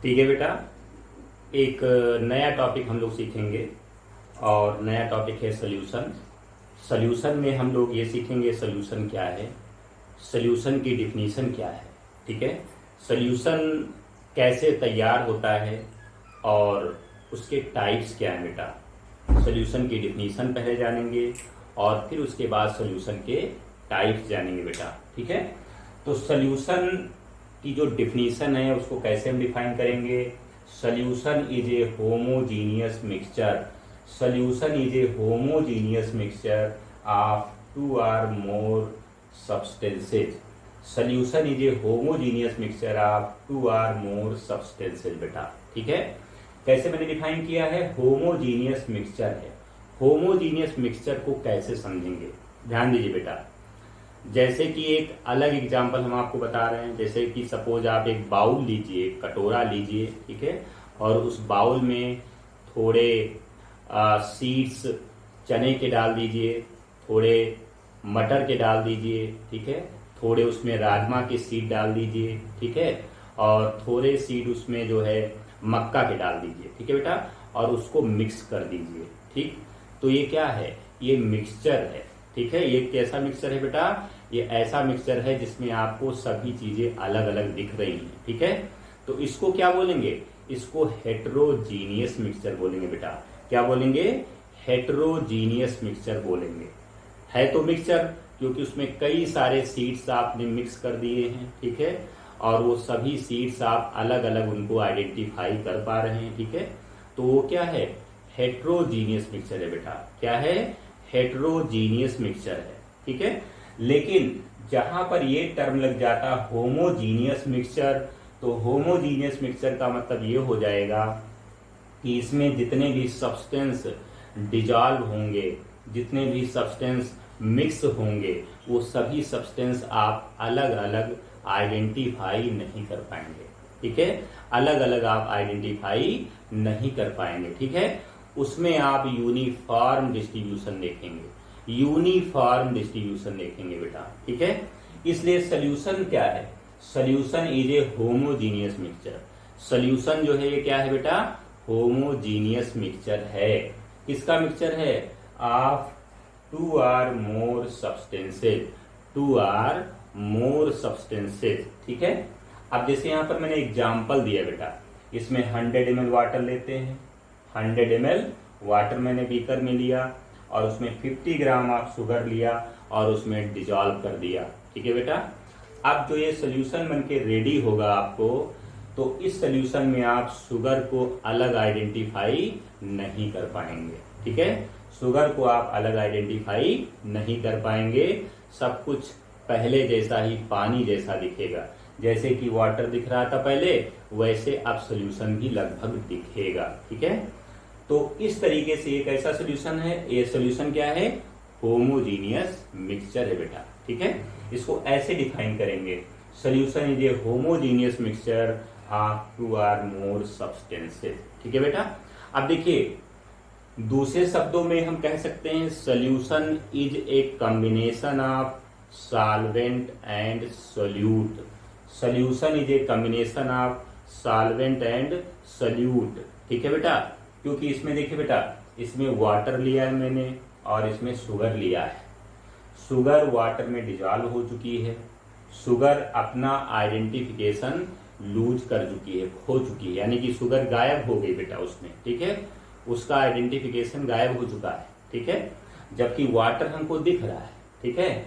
ठीक है बेटा, एक नया टॉपिक हम लोग सीखेंगे और नया टॉपिक है सॉल्यूशन। सॉल्यूशन में हम लोग ये सीखेंगे सॉल्यूशन क्या है, सॉल्यूशन की डिफिनीशन क्या है। ठीक है, सॉल्यूशन कैसे तैयार होता है और उसके टाइप्स क्या हैं बेटा। सॉल्यूशन की डिफिनीशन पहले जानेंगे और फिर उसके बाद सॉल्यूशन के टाइप्स जानेंगे बेटा। ठीक है, तो सॉल्यूशन की जो डिफिनीशन है उसको कैसे हम डिफाइन करेंगे। Solution is a homogeneous mixture, solution is a homogeneous mixture of two or more substances. Solution is a homogeneous mixture of two or more substances बेटा। ठीक है, कैसे मैंने डिफाइन किया है, होमोजीनियस मिक्सचर है। होमोजीनियस मिक्सचर को कैसे समझेंगे, ध्यान दीजिए बेटा। जैसे कि एक अलग एग्जांपल हम आपको बता रहे हैं, जैसे कि सपोज आप एक बाउल लीजिए, कटोरा लीजिए, ठीक है, और उस बाउल में थोड़े सीड्स चने के डाल दीजिए, थोड़े मटर के डाल दीजिए, ठीक है, थोड़े उसमें राजमा के सीड डाल दीजिए, ठीक है, और थोड़े सीड उसमें जो है मक्का के डाल दीजिए, ठीक है बेटा, और उसको मिक्स कर दीजिए। ठीक, तो ये क्या है, ये मिक्सचर है। ठीक है, ये कैसा मिक्सचर है बेटा, ये ऐसा मिक्सचर है जिसमें आपको सभी चीजें अलग अलग दिख रही हैं। ठीक है, तो इसको क्या बोलेंगे, इसको हेटेरोजीनियस मिक्सचर बोलेंगे बेटा। क्या बोलेंगे, हेटेरोजीनियस मिक्सचर बोलेंगे। है तो मिक्सचर क्योंकि उसमें कई सारे सीड्स आपने मिक्स कर दिए हैं, ठीक है, और वो सभी सीड्स आप अलग अलग उनको आइडेंटिफाई कर पा रहे हैं। ठीक है, तो वो क्या है, हेटेरोजीनियस मिक्सचर है बेटा। क्या है, हेटेरोजीनियस मिक्सचर है। ठीक है, लेकिन जहां पर ये टर्म लग जाता होमोजीनियस मिक्सचर, तो होमोजीनियस मिक्सचर का मतलब ये हो जाएगा कि इसमें जितने भी सब्सटेंस डिजॉल्व होंगे, जितने भी सब्सटेंस मिक्स होंगे, वो सभी सब्सटेंस आप अलग अलग आइडेंटिफाई नहीं कर पाएंगे। ठीक है, अलग अलग आप आइडेंटिफाई नहीं कर पाएंगे। ठीक है, उसमें आप यूनिफॉर्म डिस्ट्रीब्यूशन देखेंगे, यूनिफॉर्म डिस्ट्रीब्यूशन देखेंगे बेटा। ठीक है, इसलिए सॉल्यूशन क्या है, solution is a homogeneous mixture. Solution जो है ये क्या है बेटा, होमोजीनियस मिक्सचर है। किसका मिक्सचर है, of two or more substances, two or more substances. ठीक है, अब जैसे यहां पर मैंने एग्जांपल दिया बेटा, इसमें 100 ml वाटर लेते हैं, 100 ml वाटर मैंने बीकर में लिया और उसमें 50 ग्राम आप शुगर लिया और उसमें डिजॉल्व कर दिया। ठीक है बेटा, अब जो ये सोल्यूशन बनके रेडी होगा आपको, तो इस सोल्यूशन में आप शुगर को अलग आइडेंटिफाई नहीं कर पाएंगे। ठीक है, शुगर को आप अलग आइडेंटिफाई नहीं कर पाएंगे, सब कुछ पहले जैसा ही पानी जैसा दिखेगा। जैसे कि वाटर दिख रहा था पहले, वैसे अब सोल्यूशन भी लगभग दिखेगा। ठीक है, तो इस तरीके से एक ऐसा सोल्यूशन है, ये सोल्यूशन क्या है, होमोजीनियस मिक्सचर है बेटा। ठीक है, इसको ऐसे डिफाइन करेंगे, solution is a homogeneous mixture of two or more substances. ठीक है बेटा, अब देखिए दूसरे शब्दों में हम कह सकते हैं solution is a combination of solvent and solute. Solution is a combination of solvent and solute. ठीक है बेटा, क्योंकि इसमें देखिए बेटा, इसमें वाटर लिया है मैंने और इसमें शुगर लिया है। शुगर वाटर में डिजॉल्व हो चुकी है, शुगर अपना आइडेंटिफिकेशन लूज कर चुकी है, खो चुकी है, यानी कि शुगर गायब हो गई बेटा उसमें। ठीक है, उसका आइडेंटिफिकेशन गायब हो चुका है। ठीक है, जबकि वाटर हमको दिख रहा है। ठीक है,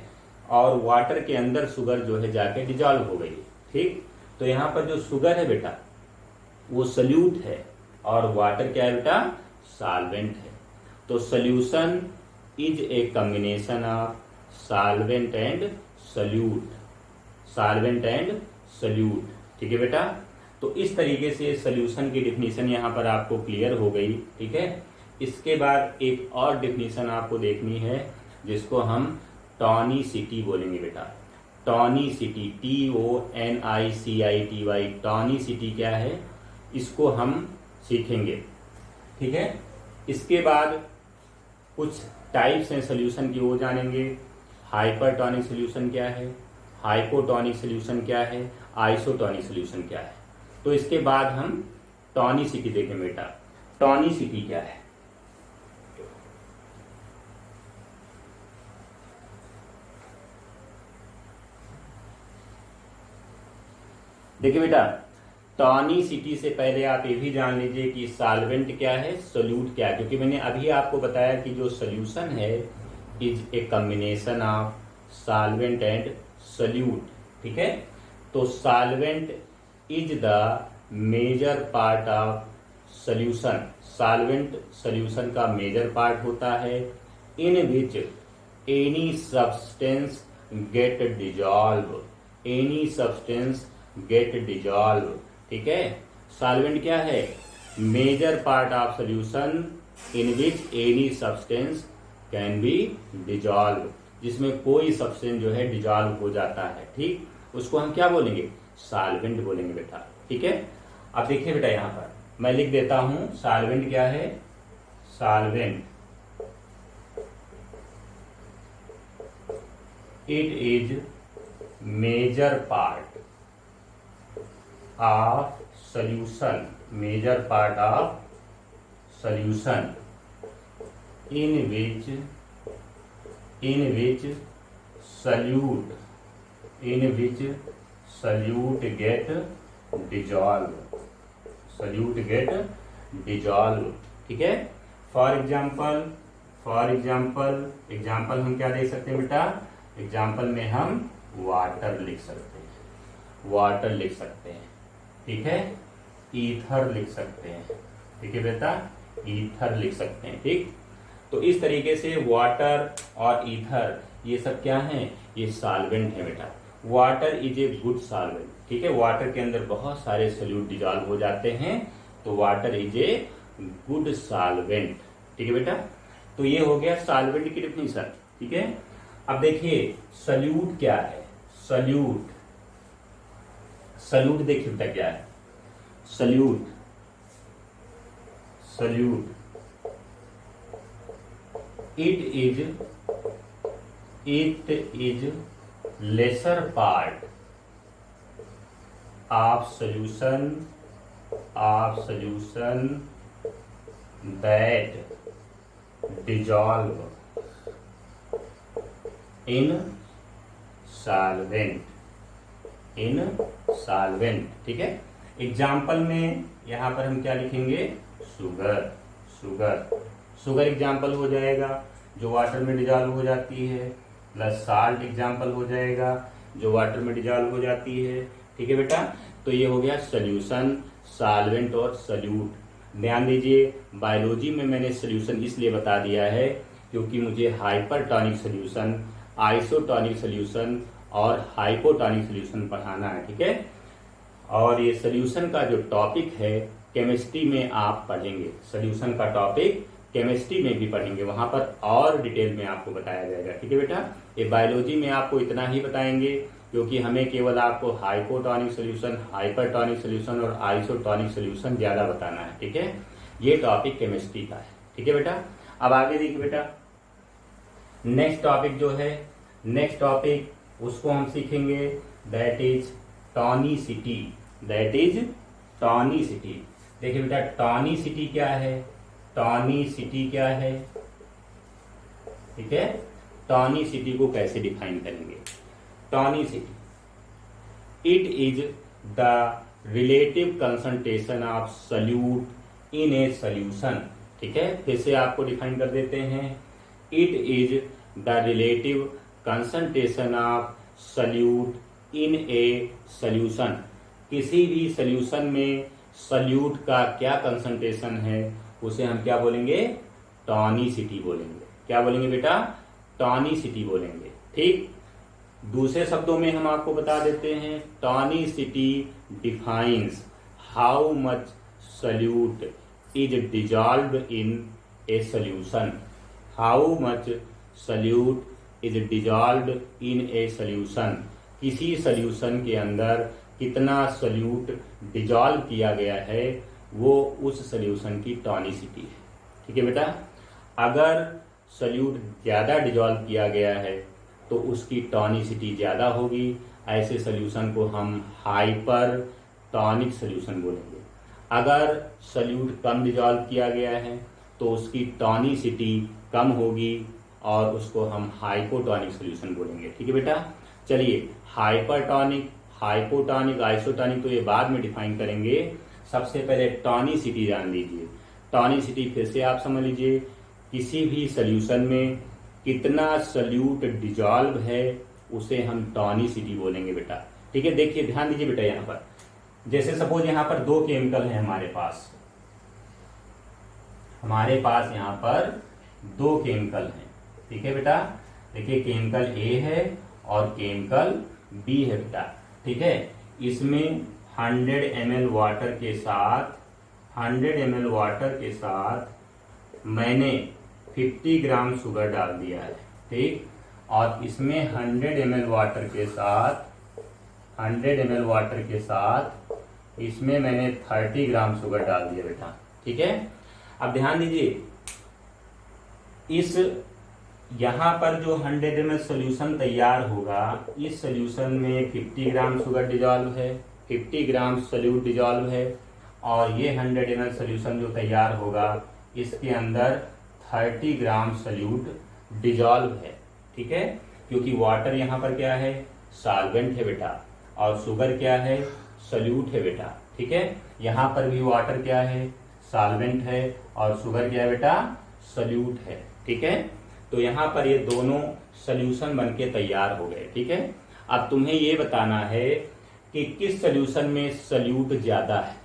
और वाटर के अंदर शुगर जो है जाके डिजॉल्व हो गई। ठीक, तो यहाँ पर जो शुगर है बेटा वो सोल्यूट है और वाटर क्या है बेटा, सॉल्वेंट है। तो solution is a combination of solvent and solute, solvent and solute. ठीक है बेटा, तो इस तरीके से सोल्यूशन की डिफिनीशन यहाँ पर आपको क्लियर हो गई। ठीक है, इसके बाद एक और डिफिनीशन आपको देखनी है जिसको हम टॉनिसिटी बोलेंगे बेटा। टॉनिसिटी, TONICITY, टॉनिसिटी क्या है, इसको हम सीखेंगे। ठीक है, इसके बाद कुछ टाइप्स हैं सोल्यूशन की, वो जानेंगे। हाइपरटॉनिक सोल्यूशन क्या है, हाइपोटॉनिक सोल्यूशन क्या है, आइसोटॉनिक सोल्यूशन क्या है। तो इसके बाद हम टॉनिसिटी देखें बेटा। टॉनिसिटी क्या है? देखिए बेटा, टॉनिसिटी से पहले आप ये भी जान लीजिए कि सॉल्वेंट क्या है, सोल्यूट क्या है, क्योंकि मैंने अभी आपको बताया कि जो सोल्यूशन है is a combination of solvent and solute. ठीक है, तो solvent is the major part of solution. Solvent solution का मेजर पार्ट होता है, in which any substance get dissolve. Any substance get dissolve. ठीक है, सॉल्वेंट क्या है? Major part of solution in which any substance can be dissolve, जिसमें कोई substance जो है डिजॉल्व हो जाता है। ठीक, उसको हम क्या बोलेंगे? सॉल्वेंट बोलेंगे बेटा। ठीक है, अब देखिए बेटा, यहां पर मैं लिख देता हूं सॉल्वेंट क्या है। Solvent it is major part of solution. Major part of solution in which solute get dissolve। ठीक है, फॉर एग्जाम्पल हम क्या दे सकते हैं बेटा? एग्जाम्पल में हम वाटर लिख सकते हैं। ठीक है, ईथर लिख सकते हैं। ठीक है बेटा, ईथर लिख सकते हैं। ठीक, तो इस तरीके से वाटर और ईथर ये सब क्या हैं? ये सॉल्वेंट है बेटा। Water is a good solvent. ठीक है, वाटर के अंदर बहुत सारे सोल्यूट डिजॉल्व हो जाते हैं, तो water is a good solvent. ठीक है बेटा, तो ये हो गया सॉल्वेंट की डेफिनेशन। ठीक है, अब देखिए सोल्यूट क्या है। सोल्यूट देखिए बेटा क्या है। Solute it is lesser part of solution that dissolve in solvent। ठीक है, एग्जाम्पल में यहां पर हम क्या लिखेंगे? शुगर एग्जाम्पल हो जाएगा जो वाटर में डिजॉल्व हो जाती है, प्लस साल्ट एग्जाम्पल हो जाएगा जो वाटर में डिजॉल्व हो जाती है। ठीक है बेटा, तो ये हो गया सोल्यूशन, सॉल्वेंट और सोल्यूट। ध्यान दीजिए, बायोलॉजी में मैंने सोल्यूशन इसलिए बता दिया है क्योंकि मुझे हाइपरटॉनिक सोल्यूशन, आइसोटॉनिक सोल्यूशन और हाइपोटॉनिक सोल्यूशन पढ़ाना है। ठीक है, और ये सोल्यूशन का जो टॉपिक है केमिस्ट्री में आप पढ़ेंगे। सोल्यूशन का टॉपिक केमिस्ट्री में भी पढ़ेंगे, वहां पर और डिटेल में आपको बताया जाएगा। ठीक है बेटा, ये बायोलॉजी में आपको इतना ही बताएंगे क्योंकि हमें केवल आपको हाइपोटॉनिक सोल्यूशन, हाइपरटॉनिक सोल्यूशन और आइसोटॉनिक सोल्यूशन ज्यादा बताना है। ठीक है, ये टॉपिक केमिस्ट्री का है। ठीक है बेटा, अब आगे देखिए बेटा, नेक्स्ट टॉपिक जो है, नेक्स्ट टॉपिक उसको हम सीखेंगे, दैट इज टॉनिसिटी। देखिए बेटा, टॉनिसिटी क्या है? ठीक है, टॉनिसिटी को कैसे डिफाइन करेंगे? Tonicity it is the relative concentration of solute in a solution. ठीक है, फिर से आपको डिफाइन कर देते हैं। It is the relative concentration of solute in a solution. किसी भी सोल्यूशन में सोल्यूट का क्या कंसंट्रेशन है उसे हम क्या बोलेंगे? टॉनिसिटी बोलेंगे। क्या बोलेंगे बेटा? टॉनिसिटी बोलेंगे। ठीक, दूसरे शब्दों में हम आपको बता देते हैं, tonicity defines how much solute is dissolved in a solution. How much solute is dissolved in a solution. किसी सोल्यूशन के अंदर कितना सोल्यूट डिजॉल्व किया गया है वो उस सोल्यूशन की टॉनिसिटी है। ठीक है बेटा, अगर सोल्यूट ज्यादा डिजॉल्व किया गया है तो उसकी टॉनिसिटी ज्यादा होगी। ऐसे सोल्यूशन को हम हाइपर टॉनिक सोल्यूशन बोलेंगे। अगर सल्यूट कम डिजॉल्व किया गया है तो उसकी टॉनिसिटी कम होगी और उसको हम हाइपोटॉनिक सोल्यूशन बोलेंगे। ठीक है बेटा, चलिए हाइपरटॉनिक, हाइपोटॉनिक, आइसोटॉनिक तो ये बाद में डिफाइन करेंगे। सबसे पहले टॉनिसिटी जान लीजिए। टॉनिसिटी फिर से आप समझ लीजिए, किसी भी सोल्यूशन में कितना सल्यूट डिजॉल्व है उसे हम टॉनिसिटी बोलेंगे बेटा। ठीक है, देखिए ध्यान दीजिए बेटा, यहाँ पर जैसे सपोज यहाँ पर दो केमिकल है हमारे पास यहाँ पर दो केमिकल हैं। ठीक है बेटा, देखिए केमिकल ए है और केमिकल बी है बेटा। ठीक है, इसमें 100 ml वाटर के साथ मैंने 50 ग्राम शुगर डाल दिया है। ठीक, और इसमें 100 ml वाटर के साथ इसमें मैंने 30 ग्राम शुगर डाल दिया बेटा। ठीक है, अब ध्यान दीजिए, इस यहाँ पर जो 100 ml सोल्यूशन तैयार होगा, इस सोल्यूशन में 50 ग्राम शुगर डिजॉल्व है, 50 ग्राम सल्यूट डिजॉल्व है, और ये 100 ml सोल्यूशन जो तैयार होगा इसके अंदर 30 ग्राम सल्यूट डिजॉल्व है। ठीक है, क्योंकि वाटर यहाँ पर क्या है, सॉल्वेंट है बेटा, और शुगर क्या है, सल्यूट है बेटा। ठीक है, यहाँ पर भी वाटर क्या है, सॉल्वेंट है, और शुगर क्या है बेटा, सल्यूट है। ठीक है, तो यहाँ पर ये दोनों सोल्यूशन बनके तैयार हो गए। ठीक है, अब तुम्हें ये बताना है कि किस सोल्यूशन में सल्यूट ज्यादा है,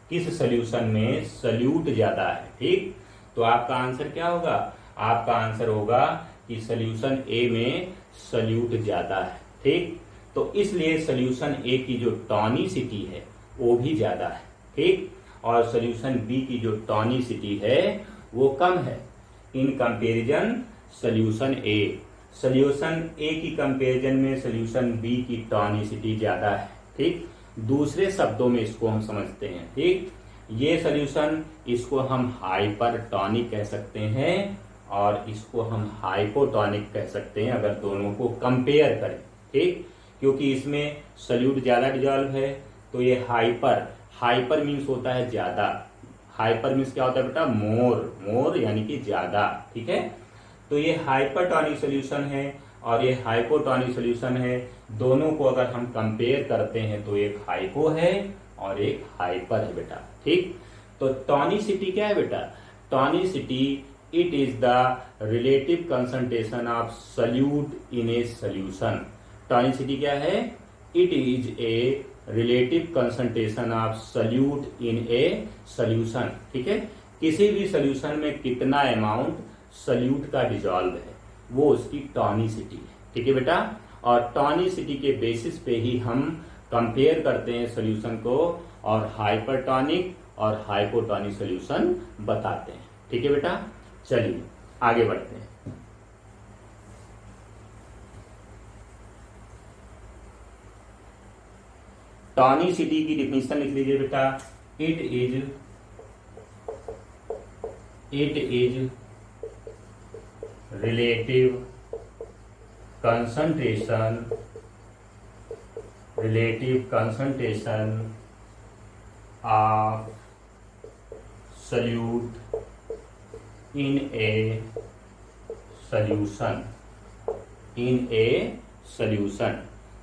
किस सोल्यूशन में सल्यूट ज्यादा है। ठीक, तो आपका आंसर क्या होगा, आपका आंसर होगा कि सोल्यूशन ए में सल्यूट ज्यादा है। ठीक, तो इसलिए सोल्यूशन ए की जो टॉनिसिटी है वो भी ज्यादा है। ठीक, और सोल्यूशन बी की जो टॉनिसिटी है वो कम है in comparison solution A. Solution A की कंपैरिजन में सोल्यूशन बी की टॉनिसिटी ज्यादा है। ठीक, दूसरे शब्दों में इसको हम समझते हैं। ठीक, ये सोल्यूशन, इसको हम हाइपरटॉनिक कह सकते हैं और इसको हम हाइपोटॉनिक कह सकते हैं अगर दोनों को कंपेयर करें। ठीक, क्योंकि इसमें सल्यूट ज्यादा डिजॉल्व है तो ये हाइपर मीन्स होता है ज्यादा, हाइपर मीन्स क्या होता है बेटा, मोर यानी कि ज्यादा। ठीक है, तो ये हाइपरटॉनिक सोल्यूशन है और ये हाइपोटॉनिक सोल्यूशन है। दोनों को अगर हम कंपेयर करते हैं तो एक हाइपो है और एक हाइपर है बेटा। ठीक, तो टॉनिसिटी क्या है बेटा, tonicity it is the relative concentration of solute in a solution. Tonicity क्या है, it is a relative concentration of solute in a solution. ठीक है, किसी भी सोल्यूशन में कितना अमाउंट सल्यूट का डिजॉल्व है वो उसकी टॉनिसिटी है। ठीक है बेटा, और टॉनिसिटी के बेसिस पे ही हम कंपेयर करते हैं सोल्यूशन को और हाइपरटॉनिक और हाइपोटॉनिक सोल्यूशन बताते हैं। ठीक है बेटा, चलिए आगे बढ़ते हैं। टॉनिसिटी की डिफिनेशन लिख लीजिए बेटा, it is relative concentration of solute in a solution.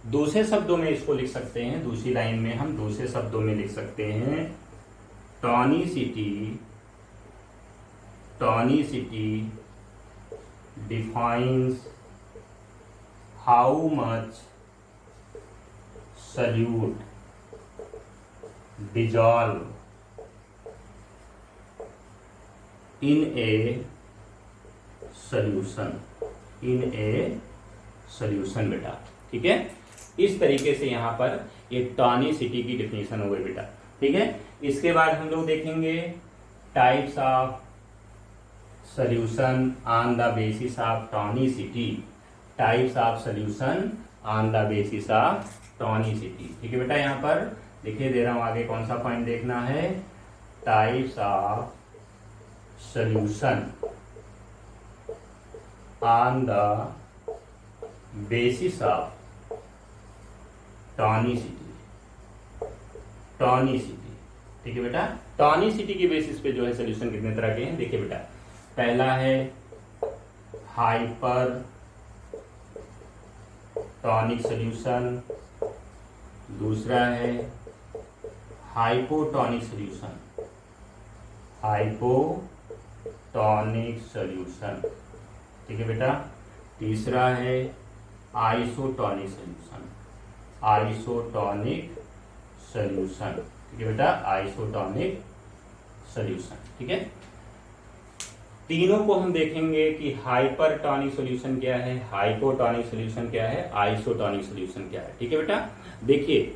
दूसरे शब्दों में इसको लिख सकते हैं, दूसरी लाइन में हम दूसरे शब्दों में लिख सकते हैं, tonicity defines how much solute dissolve in a solution बेटा। ठीक है, इस तरीके से यहाँ पर ये टॉनिसिटी की डिफिनेशन हो गई बेटा। ठीक है, इसके बाद हम लोग देखेंगे types of solution on the basis of tonicity. Types of solution on the basis of tonicity. ठीक है बेटा, यहाँ पर लिखे दे रहा हूं, आगे कौन सा पॉइंट देखना है, types of solution on the basis of tonicity. Tonicity. ठीक है बेटा, टॉनिसिटी के बेसिस पे जो है सोल्यूशन कितने तरह के हैं देखिए बेटा। पहला है हाइपर टॉनिक सोल्यूशन, दूसरा है हाइपोटॉनिक सोल्यूशन, हाइपोटॉनिक सोल्यूशन। ठीक है बेटा, तीसरा है आइसोटॉनिक सोल्यूशन, आइसोटॉनिक सोल्यूशन। ठीक है बेटा, आइसोटॉनिक सोल्यूशन। ठीक है, तीनों को हम देखेंगे कि हाइपरटॉनिक सोल्यूशन क्या है, हाइपोटॉनिक सोल्यूशन क्या है, आइसोटॉनिक सोल्यूशन क्या है। ठीक है बेटा, देखिए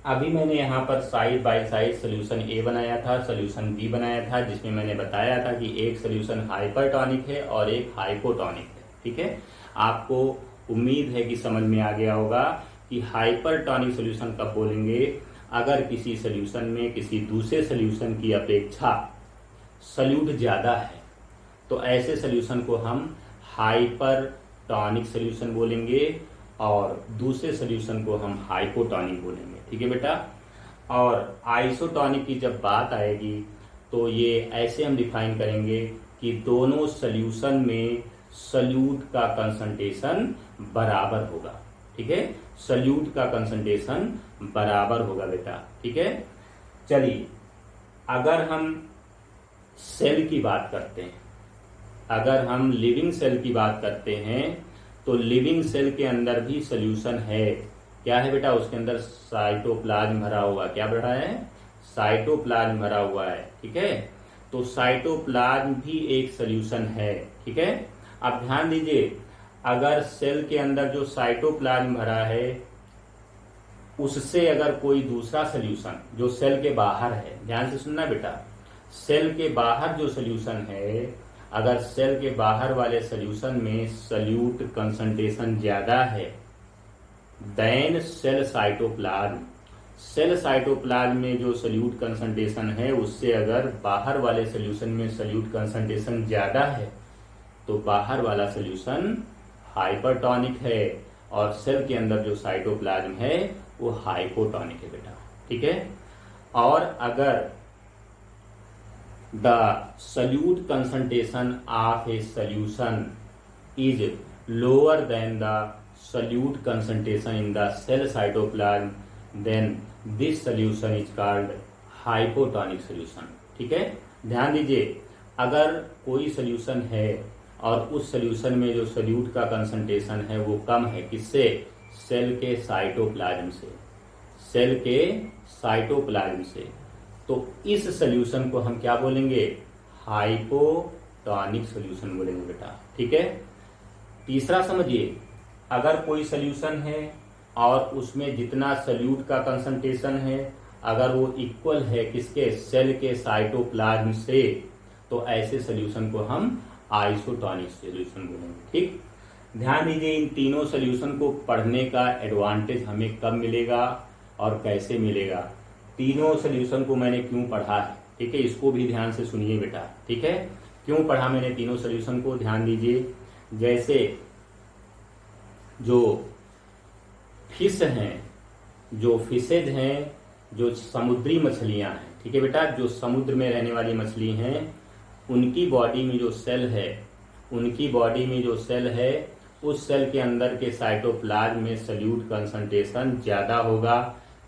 अभी मैंने यहाँ पर side by side solution A बनाया था, सोल्यूशन बी बनाया था, जिसमें मैंने बताया था कि एक सोल्यूशन हाइपरटॉनिक है और एक हाइपोटॉनिक है। ठीक है, आपको उम्मीद है कि समझ में आ गया होगा कि हाइपरटॉनिक सोल्यूशन कब बोलेंगे, अगर किसी सोल्यूशन में किसी दूसरे सोल्यूशन की अपेक्षा सल्यूट ज्यादा है तो ऐसे सोल्यूशन को हम हाइपरटॉनिक सोल्यूशन बोलेंगे और दूसरे सोल्यूशन को हम हाइपोटॉनिक बोलेंगे। ठीक है बेटा, और आइसोटॉनिक की जब बात आएगी तो ये ऐसे हम डिफाइन करेंगे कि दोनों सोल्यूशन में सल्यूट का कंसंट्रेशन बराबर होगा। ठीक है, सल्यूट का कंसंट्रेशन बराबर होगा बेटा। ठीक है, चलिए अगर हम सेल की बात करते हैं, अगर हम लिविंग सेल की बात करते हैं तो लिविंग सेल के अंदर भी सोल्यूशन है। क्या है बेटा, उसके अंदर साइटोप्लाज्म भरा हुआ, क्या भरा है, साइटोप्लाज्म भरा हुआ है। ठीक है, तो साइटोप्लाज्म भी एक सोल्यूशन है। ठीक है, अब ध्यान दीजिए, अगर सेल के अंदर जो साइटोप्लाज्म भरा है उससे अगर कोई दूसरा सोल्यूशन जो सेल के बाहर है, ध्यान से सुनना बेटा, सेल के बाहर जो सोल्यूशन है, अगर सेल के बाहर वाले सोल्यूशन में सल्यूट कंसंट्रेशन ज्यादा है than cell cytoplasm, cell cytoplasm में जो सल्यूट कंसंट्रेशन है उससे अगर बाहर वाले सोल्यूशन में सल्यूट कंसंट्रेशन ज्यादा है तो बाहर वाला सोल्यूशन हाइपरटॉनिक है और सेल के अंदर जो साइटोप्लाज्म है वो हाइपोटॉनिक है बेटा। ठीक है, और अगर the solute concentration of a solution is lower than the solute concentration in the cell cytoplasm then this solution is called hypotonic solution। ठीक है, ध्यान दीजिए, अगर कोई सोल्यूशन है और उस सोल्यूशन में जो सल्यूट का कंसंट्रेशन है वो कम है, किससे, सेल के साइटोप्लाज्म से, सेल के साइटोप्लाज्म से, तो इस सोल्यूशन को हम क्या बोलेंगे, हाइपोटॉनिक सोल्यूशन बोलेंगे बेटा। ठीक है, तीसरा समझिए, अगर कोई सोल्यूशन है और उसमें जितना सल्यूट का कंसंट्रेशन है अगर वो इक्वल है किसके, सेल के साइटोप्लाज्म से, तो ऐसे सोल्यूशन को हम आइसोटॉनिक सोल्यूशन बोलेंगे। ठीक, ध्यान दीजिए, इन तीनों सोल्यूशन को पढ़ने का एडवांटेज हमें कब मिलेगा और कैसे मिलेगा, तीनों सोल्यूशन को मैंने क्यों पढ़ा है। ठीक है, इसको भी ध्यान से सुनिए बेटा। ठीक है, क्यों पढ़ा मैंने तीनों सोल्यूशन को, ध्यान दीजिए, जैसे जो फिश हैं, जो फिशेज हैं, जो समुद्री मछलियां हैं, ठीक है बेटा, जो समुद्र में रहने वाली मछली हैं, उनकी बॉडी में जो सेल है, उनकी बॉडी में जो सेल है उस सेल के अंदर के साइटोप्लाज्म में सल्यूट कंसंट्रेशन ज्यादा होगा,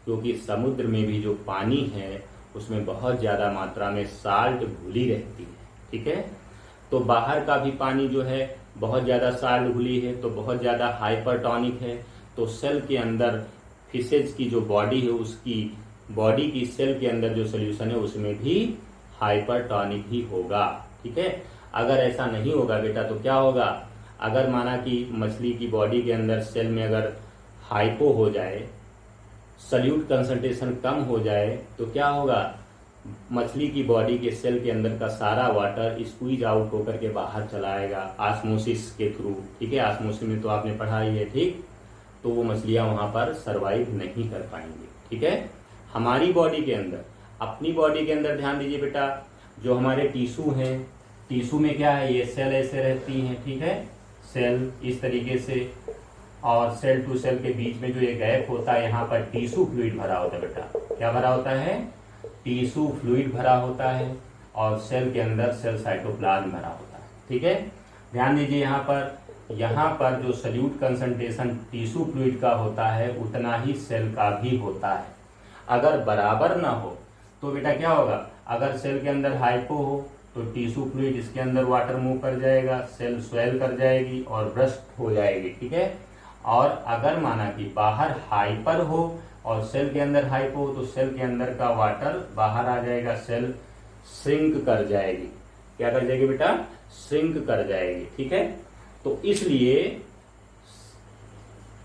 क्योंकि समुद्र में भी जो पानी है उसमें बहुत ज्यादा मात्रा में साल्ट घुली रहती है। ठीक है, तो बाहर का भी पानी जो है बहुत ज्यादा साल्ट घुली है तो बहुत ज्यादा हाइपरटॉनिक है, तो सेल के अंदर फिशेज की जो बॉडी है उसकी बॉडी की सेल के अंदर जो सोल्यूशन है उसमें भी हाइपरटॉनिक ही होगा। ठीक है, अगर ऐसा नहीं होगा बेटा तो क्या होगा, अगर माना कि मछली की बॉडी के अंदर सेल में अगर हाइपो हो जाए, सल्यूट कंसंट्रेशन कम हो जाए, तो क्या होगा, मछली की बॉडी के सेल के अंदर का सारा वाटर स्क्वीज आउट होकर के बाहर चला आएगा ऑस्मोसिस के थ्रू। ठीक है, ऑस्मोसिस में तो आपने पढ़ा ही है। ठीक, तो वो मछलियां वहां पर सरवाइव नहीं कर पाएंगी। ठीक है, हमारी बॉडी के अंदर, अपनी बॉडी के अंदर ध्यान दीजिए बेटा, जो हमारे टिश्यू हैं, टिश्यू में क्या है, ये सेल ऐसे रहती हैं। ठीक है, सेल इस तरीके से, और सेल टू सेल के बीच में जो ये गैप होता है यहाँ पर टिश्यू फ्लूइड भरा होता है बेटा। क्या भरा होता है? टिश्यू फ्लूइड भरा होता है और सेल के अंदर सेल साइटोप्लाज्म भरा होता है। ठीक है, ध्यान दीजिए यहाँ पर जो सल्यूट कंसंट्रेशन टिश्यू फ्लूइड का होता है उतना ही सेल का भी होता है। अगर बराबर ना हो तो बेटा क्या होगा? अगर सेल के अंदर हाइपो हो तो टिश्यू फ्लूइड इसके अंदर वाटर मूव कर जाएगा, सेल स्वेल कर जाएगी और ब्रस्ट हो जाएगी। ठीक है, और अगर माना कि बाहर हाइपर हो और सेल के अंदर हाइपो हो तो सेल के अंदर का वाटर बाहर आ जाएगा, सेल श्रिंक कर जाएगी। क्या कर जाएगी बेटा? श्रिंक कर जाएगी। ठीक है, तो इसलिए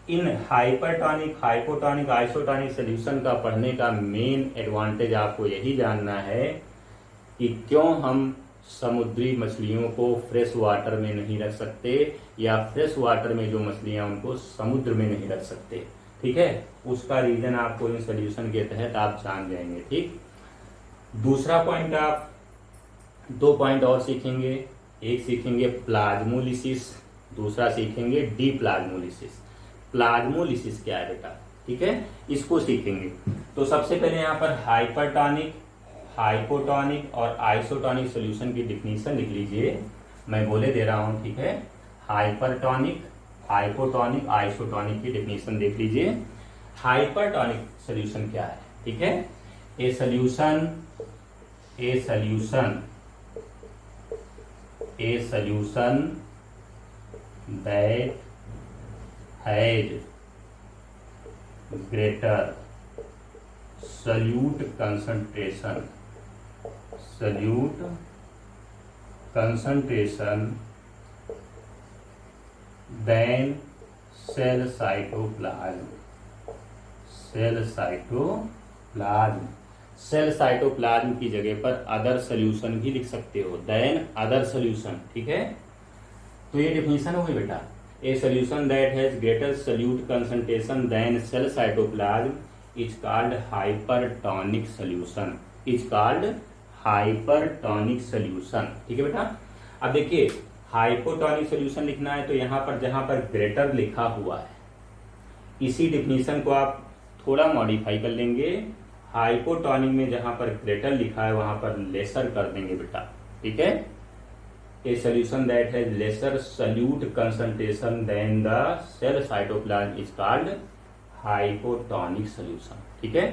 इन हाइपरटॉनिक, हाइपोटॉनिक, आइसोटॉनिक सॉल्यूशन का पढ़ने का मेन एडवांटेज आपको यही जानना है कि क्यों हम समुद्री मछलियों को फ्रेश वाटर में नहीं रख सकते या फ्रेश वाटर में जो मछलियां उनको समुद्र में नहीं रख सकते। ठीक है, उसका रीजन आपको इन सॉल्यूशन के तहत आप जान जाएंगे। ठीक, दूसरा पॉइंट आप 2 पॉइंट और सीखेंगे। एक सीखेंगे प्लाज्मोलिसिस, दूसरा सीखेंगे डीप्लाज्मोलिसिस। प्लाज्मोलिसिस क्या है बेटा? ठीक है, इसको सीखेंगे। तो सबसे पहले यहाँ पर हाइपरटॉनिक, हाइपोटॉनिक और आइसोटॉनिक सॉल्यूशन की डिफिनीशन लिख लीजिए। मैं बोले दे रहा हूं। ठीक है, हाइपरटॉनिक, हाइपोटॉनिक, आइसोटॉनिक की डिफिनीशन देख लीजिए। हाइपरटॉनिक सॉल्यूशन क्या है? ठीक है, a solution that has greater solute concentration than cell cytoplasm। Cell cytoplasm की जगह पर अदर सोल्यूशन भी लिख सकते हो, देन अदर सोल्यूशन। ठीक है, तो ये डिफिनीशन हो गई बेटा। A solution that has greater solute concentration than cell cytoplasm is called hypertonic solution, ठीक है बेटा। अब देखिए, हाइपोटॉनिक सोल्यूशन लिखना है तो यहाँ पर जहां पर ग्रेटर लिखा हुआ है इसी डिफिनीशन को आप थोड़ा मॉडिफाई कर लेंगे। हाइपोटॉनिक में जहां पर ग्रेटर लिखा है वहां पर लेसर कर देंगे बेटा। ठीक है, a solution that has lesser solute concentration than the cell cytoplasm is called hypotonic solution. ठीक है,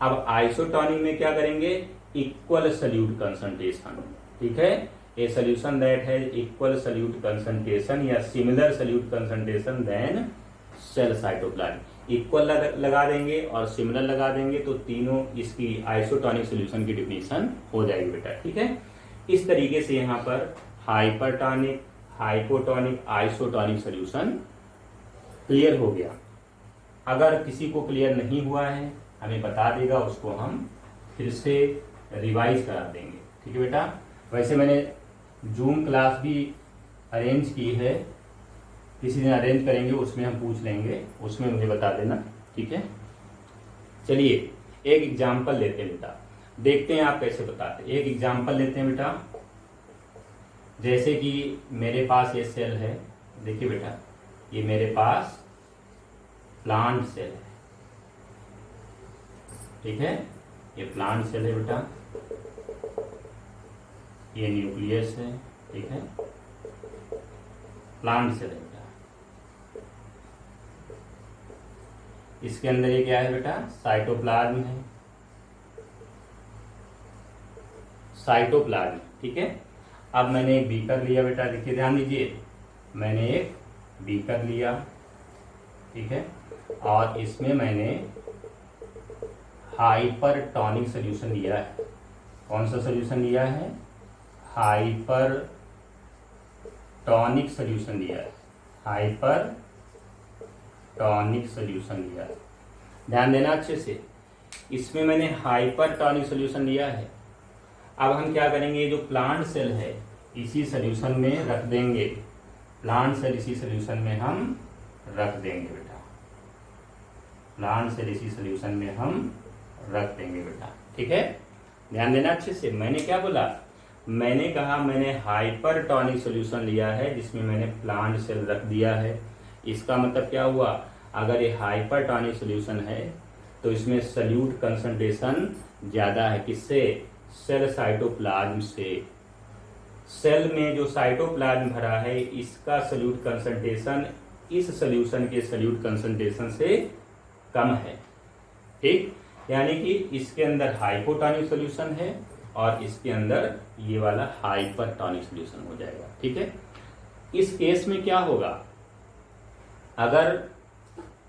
अब आइसोटॉनिक में क्या करेंगे? Equal solute concentration. ठीक है, a solution that has equal solute concentration या similar solute concentration than cell cytoplasm. Equal लगा देंगे और सिमिलर लगा देंगे तो तीनों इसकी आइसोटॉनिक सोल्यूशन की डिफिनीशन हो जाएगी बेटा। ठीक है, इस तरीके से यहाँ पर hypertonic, hypotonic, isotonic solution clear हो गया। अगर किसी को क्लियर नहीं हुआ है हमें बता देगा, उसको हम फिर से रिवाइज करा देंगे। ठीक है बेटा, वैसे मैंने जूम क्लास भी अरेंज की है, किसी दिन अरेंज करेंगे उसमें हम पूछ लेंगे, उसमें मुझे बता देना। ठीक है, चलिए एक एग्जाम्पल लेते हैं बेटा, देखते हैं आप कैसे बताते। एक एग्जाम्पल लेते हैं बेटा, जैसे कि मेरे पास ये सेल है। देखिए बेटा, ये मेरे पास प्लांट सेल है। ठीक है, ये प्लांट सेल है बेटा, ये न्यूक्लियस है। ठीक है, प्लांट सेल है बेटा। इसके अंदर ये क्या है बेटा? साइटोप्लाज्म है, साइटोप्लाज्म। ठीक है, अब मैंने एक बीकर लिया बेटा, देखिए ध्यान दीजिए, मैंने एक बीकर लिया। ठीक है, और इसमें मैंने हाइपरटॉनिक सोल्यूशन लिया है। कौन सा सोल्यूशन लिया है? हाइपरटॉनिक सोल्यूशन लिया है, हाइपरटॉनिक सोल्यूशन लिया है। ध्यान देना अच्छे से, इसमें मैंने हाइपरटॉनिक सोल्यूशन लिया है। अब हम क्या करेंगे? ये जो प्लांट सेल है इसी सोल्यूशन में रख देंगे, प्लांट सेल इसी सोल्यूशन में हम रख देंगे बेटा, प्लांट सेल इसी सोल्यूशन में हम रख देंगे बेटा। ठीक है, ध्यान देना अच्छे से। मैंने क्या बोला? मैंने कहा मैंने हाइपरटॉनिक सोल्यूशन लिया है जिसमें मैंने प्लांट सेल रख दिया है। इसका मतलब क्या हुआ? अगर ये हाइपरटॉनिक सोल्यूशन है तो इसमें सल्यूट कंसंट्रेशन ज़्यादा है। किससे? सेल साइटोप्लाज्म से। सेल में जो साइटोप्लाज्म भरा है इसका सल्यूट कंसंट्रेशन इस सॉल्यूशन के सल्यूट कंसंट्रेशन से कम है। ठीक, यानी कि इसके अंदर हाइपोटोनिक सॉल्यूशन है और इसके अंदर ये वाला हाइपरटोनिक सॉल्यूशन हो जाएगा। ठीक है, इस केस में क्या होगा, अगर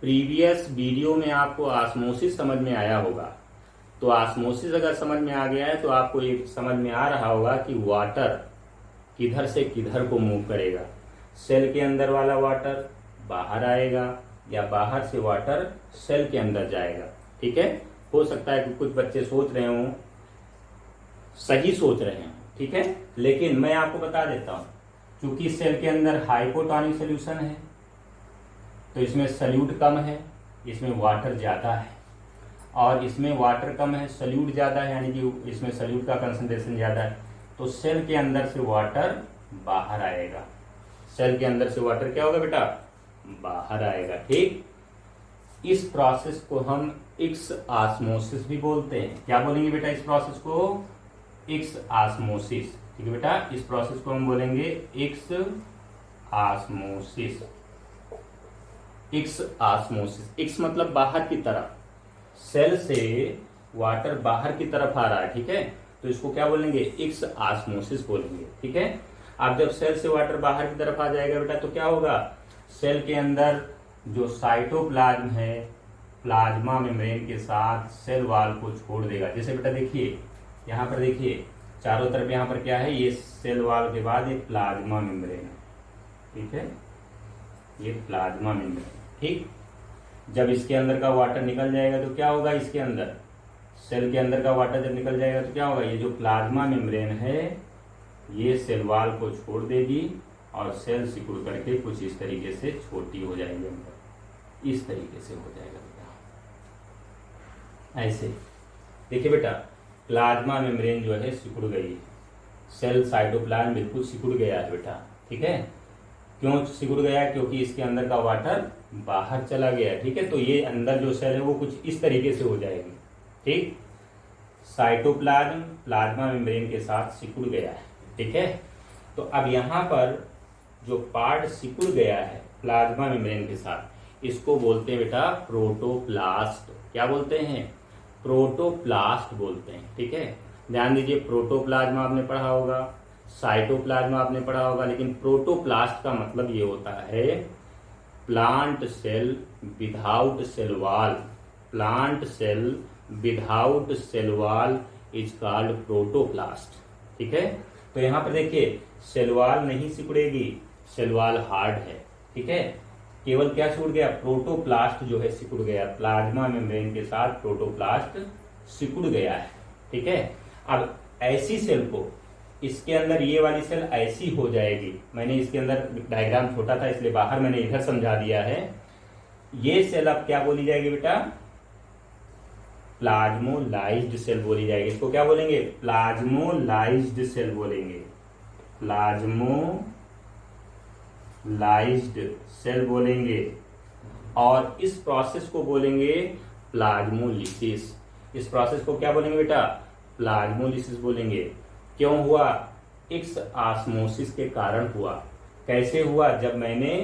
प्रीवियस वीडियो में आपको ऑस्मोसिस समझ में आया होगा तो ऑस्मोसिस अगर समझ में आ गया है तो आपको ये समझ में आ रहा होगा कि वाटर किधर से किधर को मूव करेगा। सेल के अंदर वाला वाटर बाहर आएगा या बाहर से वाटर सेल के अंदर जाएगा। ठीक है, हो सकता है कि कुछ बच्चे सोच रहे हों, सही सोच रहे हैं, ठीक है, लेकिन मैं आपको बता देता हूं, क्योंकि सेल के अंदर हाइपोटोनिक सॉल्यूशन है तो इसमें सल्यूट कम है, इसमें वाटर ज़्यादा है, और इसमें वाटर कम है सल्यूट ज़्यादा है, यानी कि इसमें सल्यूट का कंसंट्रेशन ज़्यादा है, तो सेल के अंदर से वाटर बाहर आएगा। सेल के अंदर से वाटर क्या होगा बेटा? बाहर आएगा। ठीक, इस प्रोसेस को हम एक्स ऑस्मोसिस भी बोलते हैं। क्या बोलेंगे बेटा इस प्रोसेस को? X osmosis. ठीक है बेटा, इस प्रोसेस को हम बोलेंगे x osmosis. X osmosis, x मतलब बाहर की तरफ, सेल से वाटर बाहर की तरफ आ रहा है। ठीक है, तो इसको क्या बोलेंगे? एक्स ऑस्मोसिस बोलेंगे। ठीक है, अब जब सेल से वाटर बाहर की तरफ आ जाएगा बेटा तो क्या होगा? सेल के अंदर जो साइटोप्लाज्म है प्लाज्मा मेम्ब्रेन के साथ सेल वॉल को छोड़ देगा। जैसे बेटा देखिए यहाँ पर, देखिए चारों तरफ यहाँ पर क्या है, ये सेल वॉल के बाद एक प्लाज्मा मेम्ब्रेन है। ठीक है, ये प्लाज्मा मेम्ब्रेन। ठीक, जब इसके अंदर का वाटर निकल जाएगा तो क्या होगा? इसके अंदर सेल के अंदर का वाटर जब निकल जाएगा तो क्या होगा? ये जो प्लाज्मा मेम्ब्रेन है ये सेल वॉल को छोड़ देगी और सेल सिकुड़ करके कुछ इस तरीके से छोटी हो जाएगी अंदर, इस तरीके से हो जाएगा बेटा, ऐसे। देखिए बेटा, प्लाज्मा मेम्ब्रेन जो है सिकुड़ गई है, सेल साइटोप्लाज्म बिल्कुल सिकुड़ गया है बेटा। ठीक है, क्यों सिकुड़ गया? क्योंकि इसके अंदर का वाटर बाहर चला गया। ठीक है, तो ये अंदर जो सेल है वो कुछ इस तरीके से हो जाएगी। ठीक, साइटोप्लाज्म प्लाज्मा मेम्ब्रेन के साथ सिकुड़ गया है। ठीक है, तो अब यहाँ पर जो पार्ट सिकुड़ गया है प्लाज्मा मेम्ब्रेन के साथ, इसको बोलते हैं बेटा प्रोटोप्लास्ट। क्या बोलते हैं? प्रोटोप्लास्ट बोलते हैं। ठीक है, ध्यान दीजिए, प्रोटोप्लाज्म आपने पढ़ा होगा, साइटोप्लाज्म आपने पढ़ा होगा, लेकिन प्रोटोप्लास्ट का मतलब ये होता है plant cell without cell wall. Plant cell without cell wall is called protoplast. ठीक है, तो यहाँ पर देखिए सेल वॉल नहीं सिकुड़ेगी, सेल वॉल हार्ड है। ठीक है, केवल क्या सिकुड़ गया? प्रोटोप्लास्ट जो है सिकुड़ गया, प्लाज्मा मेम्ब्रेन के साथ प्रोटोप्लास्ट सिकुड़ गया है। ठीक है, अब ऐसी सेल को इसके अंदर ये वाली सेल ऐसी हो जाएगी। मैंने इसके अंदर डायग्राम छोटा था इसलिए बाहर मैंने इधर समझा दिया है। ये सेल अब क्या बोली जाएगी बेटा? प्लाज्मोलाइज्ड सेल बोली जाएगी। इसको क्या बोलेंगे? प्लाज्मोलाइज्ड सेल बोलेंगे, प्लाज्मोलाइज्ड सेल बोलेंगे। और इस प्रोसेस को बोलेंगे प्लाज्मोलिसिस। इस प्रोसेस को क्या बोलेंगे बेटा? प्लाज्मोलिसिस बोलेंगे। क्यों हुआ? एक्स ऑस्मोसिस के कारण हुआ। कैसे हुआ? जब मैंने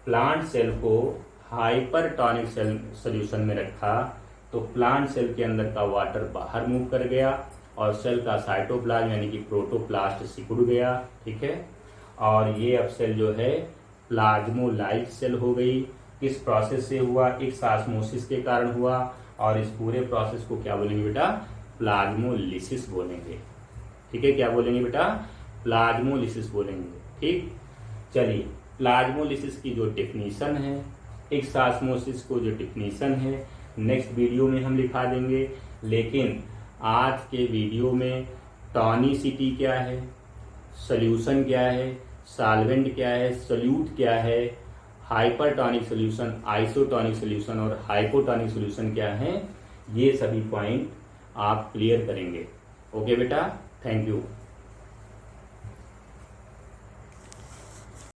प्लांट सेल को हाइपरटोनिक सेल सॉल्यूशन में रखा तो प्लांट सेल के अंदर का वाटर बाहर मूव कर गया और सेल का साइटोप्लाज्म यानी कि प्रोटोप्लास्ट सिकुड़ गया। ठीक है, और ये अब सेल जो है प्लाज्मोलाइज्ड सेल हो गई। किस प्रोसेस से हुआ? एक्स ऑस्मोसिस के कारण हुआ। और इस पूरे प्रोसेस को क्या बोलेंगे बेटा? प्लाज्मोलिसिस बोलेंगे। ठीक है, क्या बोलेंगे बेटा? प्लाज्मोलिसिस बोलेंगे। ठीक, चलिए, प्लाज्मोलिसिस की जो डेफिनेशन है, एक्स ऑस्मोसिस को जो डेफिनेशन है नेक्स्ट वीडियो में हम लिखा देंगे। लेकिन आज के वीडियो में टॉनिसिटी क्या है, सॉल्यूशन क्या है, सॉल्वेंट क्या है, सोल्यूट क्या है, हाइपरटोनिक सॉल्यूशन, आइसोटोनिक सॉल्यूशन और हाइपोटोनिक सॉल्यूशन क्या है, ये सभी पॉइंट आप क्लियर करेंगे। ओके बेटा, थैंक यू।